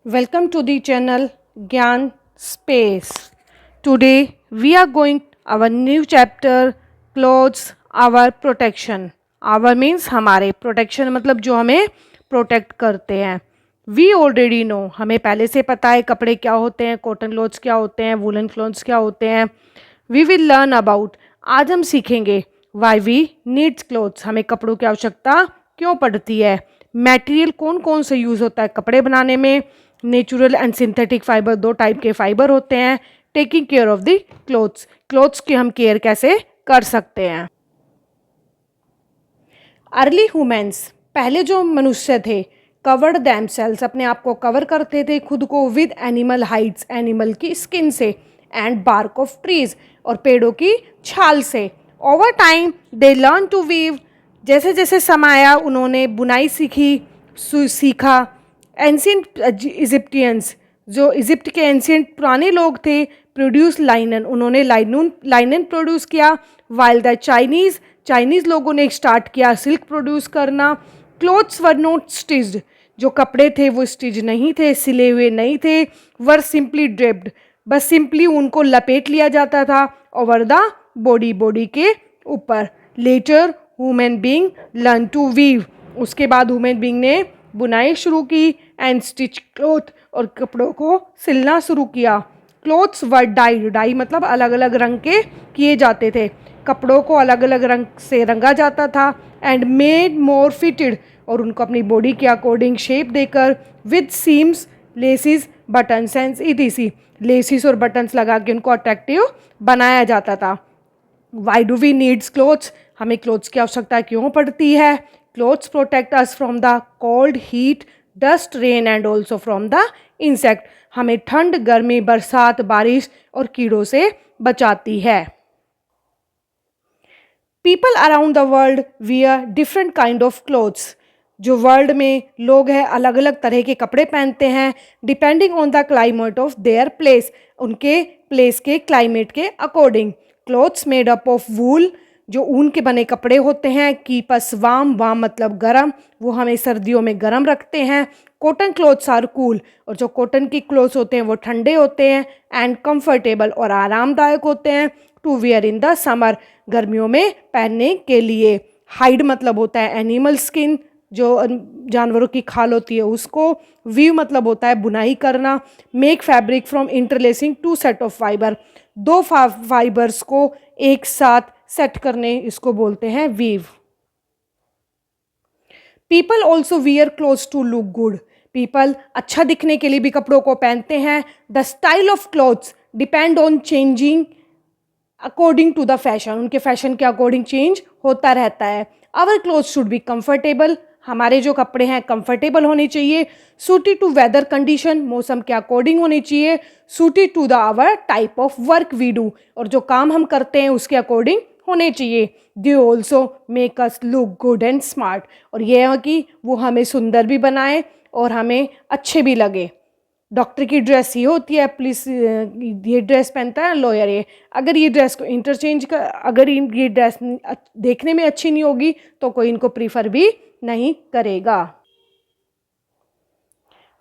Welcome to the channel Gyan Space. Today we are going our new chapter Clothes Our Protection. Our means हमारे protection मतलब जो हमें protect करते हैं. We already know हमें पहले से पता है कपड़े क्या होते हैं, cotton clothes क्या होते हैं, woolen clothes क्या होते हैं. We will learn about आज हम सीखेंगे why we needs clothes हमें कपड़ों की आवश्यकता क्यों पड़ती है. मटेरियल कौन कौन से यूज़ होता है कपड़े बनाने में. नेचुरल एंड सिंथेटिक फाइबर दो टाइप के फाइबर होते हैं. Taking care of the clothes clothes की हम केयर कैसे कर सकते हैं. अर्ली ह्यूमन्स पहले जो मनुष्य थे कवर्ड दैमसेल्स अपने आप को कवर करते थे खुद को विद एनिमल हाइड्स एनिमल की स्किन से एंड बार्क ऑफ ट्रीज और पेड़ों की छाल से. Over time they learn to weave जैसे जैसे समय आया उन्होंने बुनाई सीखा. एंशियंट इजिप्टियंस जो इजिप्ट के एंशियंट पुराने लोग थे प्रोड्यूस लाइनन उन्होंने लाइनन प्रोड्यूस किया. वाइल द चाइनीज़ लोगों ने स्टार्ट किया सिल्क प्रोड्यूस करना. क्लोथ्स वर नॉट स्टिच्ड जो कपड़े थे वो स्टिच नहीं थे सिले हुए नहीं थे. वर सिंपली ड्रेप्ड बस सिंपली उनको लपेट लिया जाता था ओवर द बॉडी के ऊपर. Later human being learn to weave उसके बाद ह्यूमन बीइंग ने बुनाई शुरू की एंड स्टिच क्लोथ और कपड़ों को सिलना शुरू किया. क्लोथ्स वर डाई मतलब अलग अलग रंग के किए जाते थे कपड़ों को अलग अलग रंग से रंगा जाता था. एंड मेड मोर फिटेड और उनको अपनी बॉडी के अकॉर्डिंग शेप देकर with seams laces buttons and etc laces और बटन्स लगा के उनको अट्रैक्टिव बनाया जाता था. Why do we needs clothes हमें क्लोथ्स की आवश्यकता क्यों पड़ती है. Clothes protect us from the cold heat dust rain and also from the insect हमें ठंड गर्मी बरसात बारिश और कीड़ों से बचाती है. People around the world wear different kind of clothes जो वर्ल्ड में लोग हैं अलग अलग तरह के कपड़े पहनते हैं depending on the climate of their place उनके प्लेस के क्लाइमेट के according. Clothes made up of wool जो ऊन के बने कपड़े होते हैं. कीपस वाम मतलब गर्म वो हमें सर्दियों में गर्म रखते हैं. कॉटन क्लोथ्स आर कूल और जो कॉटन की क्लोथ्स होते हैं वो ठंडे होते हैं. एंड कंफर्टेबल और आरामदायक होते हैं to wear in the summer गर्मियों में पहनने के लिए. हाइड मतलब होता है एनिमल स्किन जो जानवरों की खाल होती है उसको. वीव मतलब होता है बुनाई करना. Make fabric from interlacing two set of fiber दो फाइबर्स को एक साथ सेट करने इसको बोलते हैं weave. People also wear clothes to look good people अच्छा दिखने के लिए भी कपड़ों को पहनते हैं. The style of clothes depend on changing according to the fashion उनके फैशन के अकॉर्डिंग चेंज होता रहता है. Our clothes should be comfortable हमारे जो कपड़े हैं कंफर्टेबल होने चाहिए. सूटेड टू वेदर कंडीशन मौसम के अकॉर्डिंग होने चाहिए. Suited to the our type of work we do और जो काम हम करते हैं उसके अकॉर्डिंग होने चाहिए. They also make us look good and smart और यह है कि वो हमें सुंदर भी बनाए और हमें अच्छे भी लगे. डॉक्टर की ड्रेस ये होती है पुलिस ये ड्रेस पहनता है लॉयर ये. अगर ये ड्रेस को इंटरचेंज कर अगर ये ड्रेस देखने में अच्छी नहीं होगी तो कोई इनको प्रीफर भी नहीं करेगा.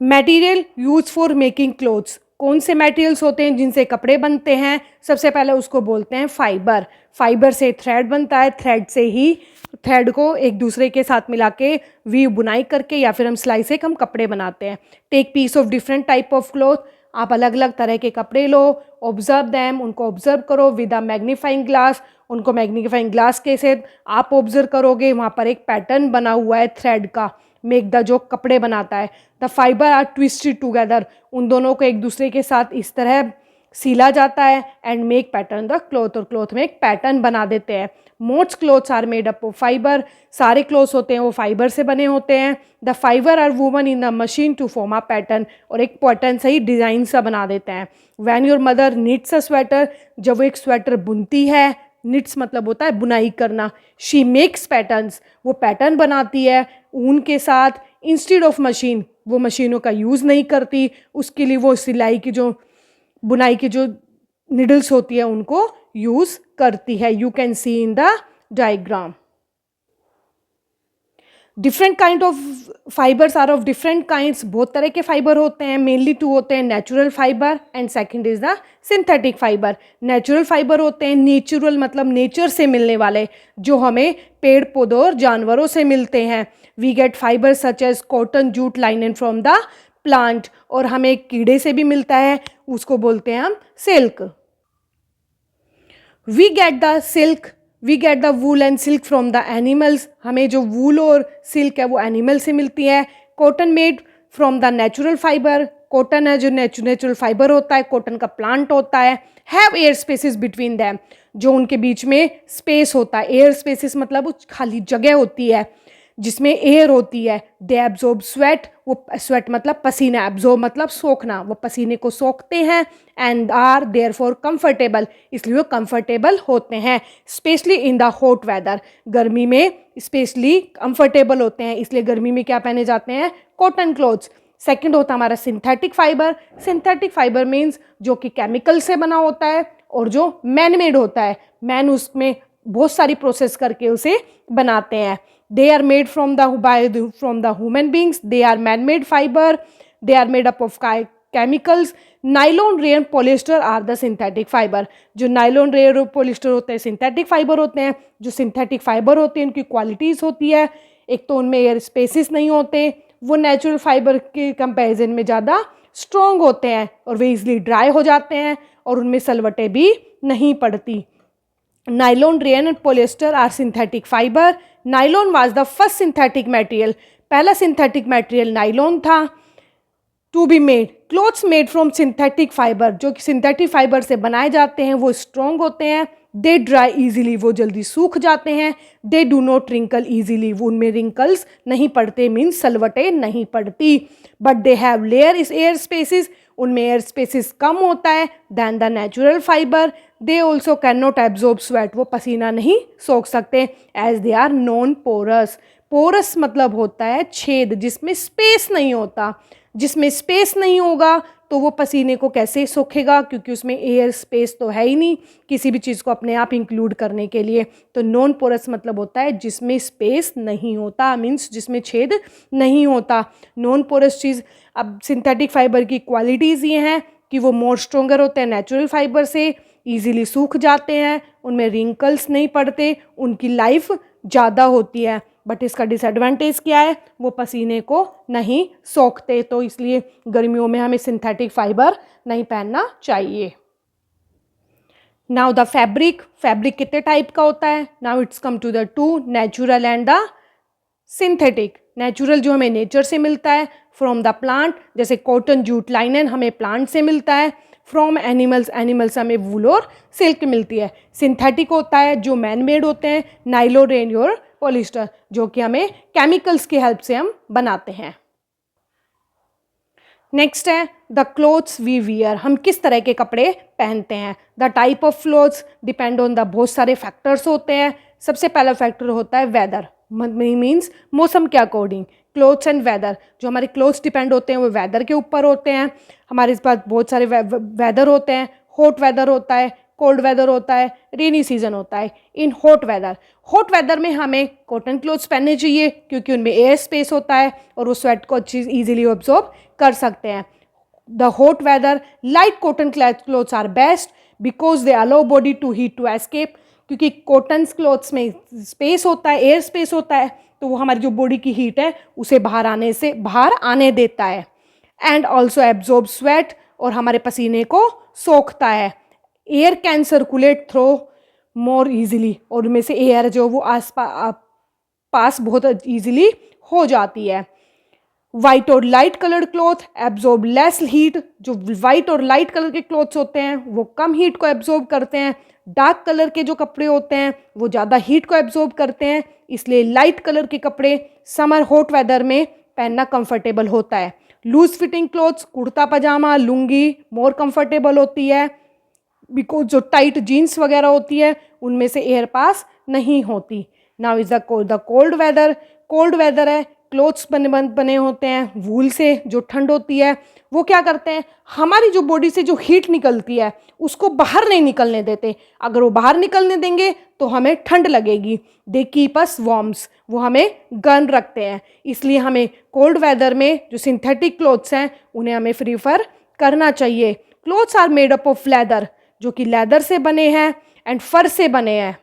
Material use for making clothes कौन से मटेरियल्स होते हैं जिनसे कपड़े बनते हैं. सबसे पहले उसको बोलते हैं फाइबर. फाइबर से थ्रेड बनता है. थ्रेड से ही थ्रेड को एक दूसरे के साथ मिला के वी बुनाई करके या फिर हम सिलाई से हम कपड़े बनाते हैं. Take piece of different type of cloth आप अलग अलग तरह के कपड़े लो. ऑब्जर्व दैम उनको ऑब्जर्व करो विद अ मैग्नीफाइंग ग्लास उनको मैग्नीफाइंग ग्लास के साथ आप ऑब्जर्व करोगे वहाँ पर एक पैटर्न बना हुआ है थ्रेड का. मेक द जो कपड़े बनाता है. The fiber are twisted together उन दोनों को एक दूसरे के साथ इस तरह सिला जाता है. And make pattern the cloth और क्लोथ में एक पैटर्न बना देते हैं. Most clothes are made up of fiber सारे क्लोथ्स होते हैं वो फाइबर से बने होते हैं. The fiber are woven in the machine to form a pattern और एक पैटर्न सही डिज़ाइन सा बना देते हैं. When your mother knits a sweater जब वो एक स्वेटर बुनती है निट्स मतलब होता है बुनाई करना. शी मेक्स पैटर्न्स वो पैटर्न बनाती है ऊन के साथ. इंस्टेड ऑफ मशीन वो मशीनों का यूज़ नहीं करती उसके लिए वो सिलाई की जो बुनाई की जो निडल्स होती है उनको यूज़ करती है. You can see in the diagram. Different kind of fibers are of different kinds, बहुत तरह के फाइबर होते हैं, मेनली टू होते हैं, natural fibre and second is the synthetic fibre. Natural fibre होते हैं, नेचुरल मतलब नेचर से मिलने वाले, जो हमें पेड़ पौधों और जानवरों से मिलते हैं। We get fiber such as cotton, jute, linen from the plant, और हमें कीड़े से भी मिलता है, उसको बोलते हैं हम silk. We get the silk, we get the wool and silk from the animals, हमें जो वूल और सिल्क है वो एनिमल से मिलती है। Cotton made from the natural fibre, cotton है जो नेचुरल फाइबर होता है, कॉटन का प्लांट होता है। Have air spaces between them, जो उनके बीच में स्पेस होता है, एयर स्पेसिस मतलब खाली जगह होती है जिसमें एयर होती है। दे एब्जॉर्ब स्वेट, वो स्वेट मतलब पसीना, एब्जॉर्ब मतलब सोखना, वो पसीने को सोखते हैं। And are there for comfortable, इसलिए वो कंफर्टेबल होते हैं, specially in the hot weather, गर्मी में स्पेशली कंफर्टेबल होते हैं, इसलिए गर्मी में क्या पहने जाते हैं, कॉटन क्लोथ्स। सेकंड होता है हमारा synthetic fibre. Synthetic fibre means जो कि केमिकल से बना होता है और जो मैन मेड होता है, मैन उसमें बहुत सारी प्रोसेस करके उसे बनाते हैं। They are made from the human beings. They are man-made fiber. They are made up of chemicals. Nylon, rayon, polyester are the synthetic fiber. जो nylon, rayon और polyester होते हैं synthetic fiber होते हैं। जो synthetic fiber होते हैं उनकी qualities होती है, एक तो उनमें air spaces नहीं होते, वो natural fiber के comparison में ज़्यादा strong होते हैं और वे easily dry हो जाते हैं और उनमें सलवटें भी नहीं पड़ती। Nylon, rayon and polyester are synthetic fiber. Nylon was the first synthetic material, पहला सिंथेटिक मटेरियल नाइलॉन था। To be made, clothes made from synthetic fiber, जो कि सिंथेटिक फाइबर से बनाए जाते हैं वो स्ट्रॉन्ग होते हैं। दे ड्राई इजीली, वो जल्दी सूख जाते हैं। They do not wrinkle easily, वो उनमें रिंकल्स नहीं पड़ते, मीन्स सलवटें नहीं पड़ती। But they have layer is air spaces, उनमें एयर स्पेसिस कम होता है than the natural fiber. They also can not absorb sweat, वो पसीना नहीं सोख सकते, as they are non porous. Porous मतलब होता है छेद, जिसमें स्पेस नहीं होता, जिसमें स्पेस नहीं होगा तो वो पसीने को कैसे सोखेगा, क्योंकि उसमें एयर स्पेस तो है ही नहीं किसी भी चीज़ को अपने आप इंक्लूड करने के लिए। तो नॉन पोरस मतलब होता है जिसमें स्पेस नहीं होता, मीन्स जिसमें छेद नहीं होता, नॉन पोरस चीज़। अब सिंथेटिक फाइबर की क्वालिटीज़ ये हैं कि वो मोर स्ट्रोंगर होते हैं नेचुरल फाइबर से, ईजिली सूख जाते हैं, उनमें रिंकल्स नहीं पड़ते, उनकी लाइफ ज़्यादा होती है। बट इसका डिसएडवांटेज क्या है, वो पसीने को नहीं सोखते, तो इसलिए गर्मियों में हमें सिंथेटिक फाइबर नहीं पहनना चाहिए। नाउ द फैब्रिक, फैब्रिक कितने टाइप का होता है, now it's come to the two, natural and the synthetic. Natural जो हमें नेचर से मिलता है, फ्रॉम द प्लांट, जैसे कॉटन, जूट, लाइनन हमें प्लांट से मिलता है। फ्रॉम एनिमल्स, एनिमल्स हमें वूल और सिल्क मिलती है। सिंथेटिक होता है जो मैन मेड होते हैं, नाइलॉन, रेन और पॉलिस्टर, जो कि हमें केमिकल्स की हेल्प से हम बनाते हैं। नेक्स्ट है द क्लोथ्स वी वियर, हम किस तरह के कपड़े पहनते हैं। The type of clothes depend on the, बहुत सारे फैक्टर्स होते हैं। सबसे पहला फैक्टर होता है वेदर, मीन्स मौसम के अकॉर्डिंग। क्लोथ्स एंड वेदर, जो हमारे क्लोथ्स डिपेंड होते हैं वो वेदर के ऊपर होते हैं। हमारे पास बहुत सारे वेदर होते हैं, हॉट वेदर होता है, कोल्ड वेदर होता है, रेनी सीजन होता है। इन हॉट वेदर में हमें कॉटन क्लोथ्स पहनने चाहिए, क्योंकि उनमें एयर स्पेस होता है और वो स्वेट को अच्छी ईजिली ऑब्जॉर्ब कर सकते हैं। The hot weather, light cotton clothes are best because they allow body to heat to escape, क्योंकि कॉटन क्लोथ्स में स्पेस होता है, एयर स्पेस होता है, तो वो हमारी जो बॉडी की हीट है उसे बाहर आने देता है। एंड ऑल्सो एब्जॉर्ब स्वेट, और हमारे पसीने को सोखता है। Air can circulate through more easily, और उनमें से एयर जो वो पास बहुत ईजिली हो जाती है। वाइट और light coloured cloth absorb less heat, जो वाइट और लाइट कलर के क्लॉथ्स होते हैं वो कम हीट को एब्जॉर्ब करते हैं। डार्क कलर के जो कपड़े होते हैं वो ज़्यादा हीट को एब्जॉर्ब करते हैं, इसलिए लाइट कलर के कपड़े समर हॉट वेदर में पहनना कंफर्टेबल होता है। लूज फिटिंग क्लॉथ्स, कुर्ता पजामा, लुंगी मोर कंफर्टेबल होती है, बिकॉज जो टाइट जीन्स वगैरह होती है उनमें से एयर पास नहीं होती। Now is the cold weather, cold weather है क्लोथ्स बने होते हैं वूल से, जो ठंड होती है वो क्या करते हैं, हमारी जो बॉडी से जो हीट निकलती है उसको बाहर नहीं निकलने देते। अगर वो बाहर निकलने देंगे तो हमें ठंड लगेगी। दे कीप अस वार्म्स, वो हमें गर्म रखते हैं। इसलिए हमें कोल्ड वेदर में जो सिंथेटिक क्लोथ्स हैं उन्हें हमें प्रीफर करना चाहिए। Clothes are made up of leather, जो कि लेदर से बने हैं एंड फर से बने हैं।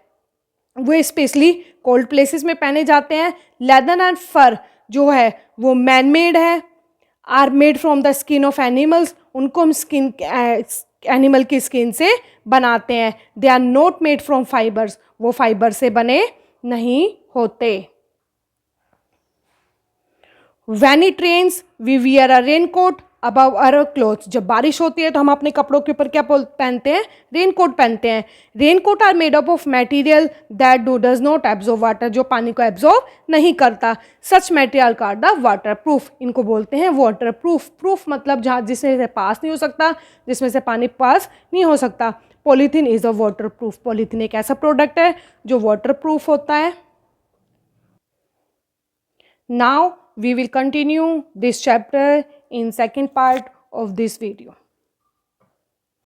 वो स्पेशली कोल्ड प्लेसेस में पहने जाते हैं। लेदर एंड फर जो है वो मैन मेड है, are made from the skin of animals, उनको हम स्किन एनिमल की स्किन से बनाते हैं। They are not made from fibers, वो फाइबर से बने नहीं होते। When it rains, we wear a raincoat above our clothes. जब बारिश होती है तो हम अपने कपड़ों के ऊपर क्या पहनते हैं, रेनकोट पहनते हैं। Raincoat are made up of material that does not absorb water, जो पानी को एब्जॉर्ब नहीं करता। Such material are the waterproof, इनको बोलते हैं वाटर प्रूफ। प्रूफ मतलब जहाँ जिसमें से पास नहीं हो सकता, जिसमें से पानी पास नहीं हो सकता। Polythene is a water proof, polythene एक ऐसा प्रोडक्ट है जो वाटर प्रूफ होता है। Now we will continue this chapter in second part of this video.